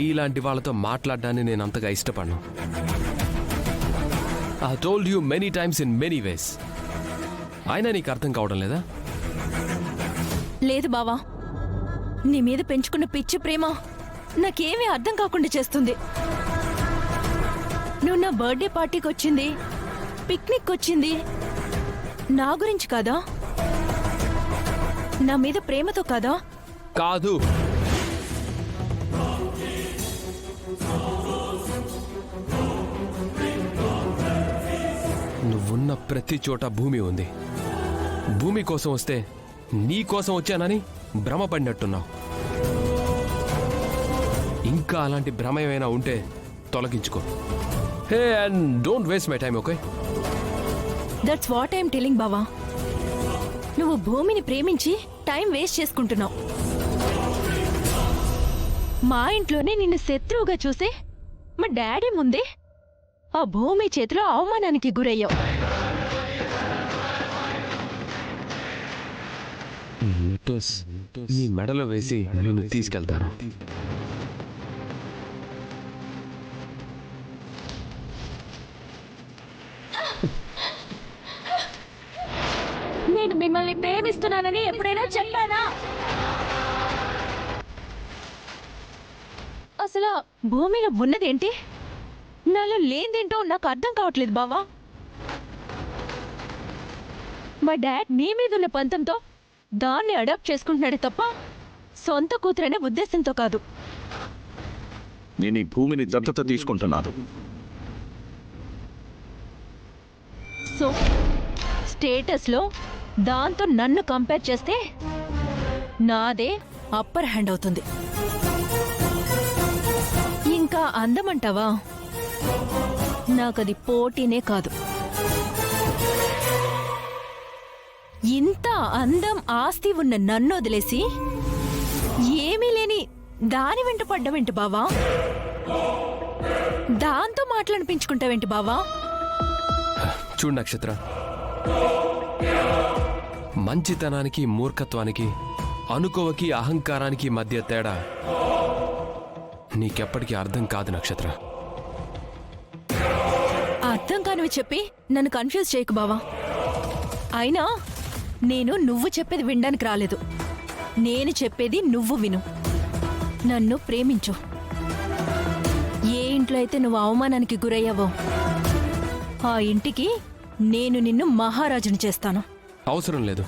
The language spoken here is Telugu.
నీలాంటి వాళ్ళతో మాట్లాడడాన్ని నేను అంతగా ఇష్టపడను. I told you many times in many ways. అయినా నీకు అర్థం కావడం లేదా? లేదు బావా, నీ మీద పెంచుకున్న పిచ్చి ప్రేమ నాకేమీ అర్థం కాకుండా చేస్తుంది. నువ్వు నా బర్త్డే పార్టీకి వచ్చింది, పిక్నిక్ వచ్చింది నా గురించి కాదా? నా మీద ప్రేమతో కాదా? కాదు. నువ్వున్న ప్రతి చోట భూమి ఉంది. భూమి కోసం వస్తే నీ కోసం వచ్చానని భ్రమపడినట్టున్నావు. ఇంకా అలాంటి భ్రమ ఏమైనా ఉంటే తొలగించుకో. Hey, and don't waste my time, okay? That's what I'm telling బావా. నువ్వు భూమిని ప్రేమించి టైం వేస్ట్ చేసుకుంటున్నావు. మా ఇంట్లోనే నిన్ను శత్రువుగా చూసి మా డాడీ ముందే ఆ భూమి చేతిలో అవమానానికి గురయ్యావు. నీ మెడలో వేసి నిన్ను తీసుకెళ్తాను. నేను మిమ్మల్ని ప్రేమిస్తున్నానని ఎప్పుడైనా చెప్పానా? అసలు భూమిలో ఉన్నదేంటి, నాలో లేనిదేంటో నాకు అర్థం కావట్లేదు బావా. మా డాడ్ నీ మీద ఉన్న పంతంతో దాన్ని అడాప్ట్ చేసుకుంటున్నాడు తప్ప సొంత కూతురనే ఉద్దేశంతో కాదు. నేను ఈ భూమిని దత్తత తీసుకుంటున్నాను. సో స్టేటస్లో దాంతో నన్ను కంపేర్ చేస్తే నాదే అప్పర్ హ్యాండ్ అవుతుంది. ఇంకా అందమంటావా? నాకది పోటీనే కాదు. ఇంత అందం ఆస్తి ఉన్న నన్ను వదిలేసి ఏమీ లేని దాని వెంట పడ్డవేంటి బావా? దాంతో మాట్లాడిపించుకుంటావేంటి బావా? చూడు నక్షత్ర, మంచితనానికి మూర్ఖత్వానికి, అనుకోవకి అహంకారానికి మధ్య తేడా నీకెప్పటికీ అర్థం కాదు నక్షత్ర. అర్థం కానివి చెప్పి నన్ను కన్ఫ్యూజ్ చేయకు బావా. అయినా నేను నువ్వు చెప్పేది వినడానికి రాలేదు. నేను చెప్పేది నువ్వు విను. నన్ను ప్రేమించు. ఏ ఇంట్లో అయితే నువ్వు అవమానానికి గురయ్యావో ఆ ఇంటికి నేను నిన్ను మహారాజుని చేస్తాను. అవసరం లేదు.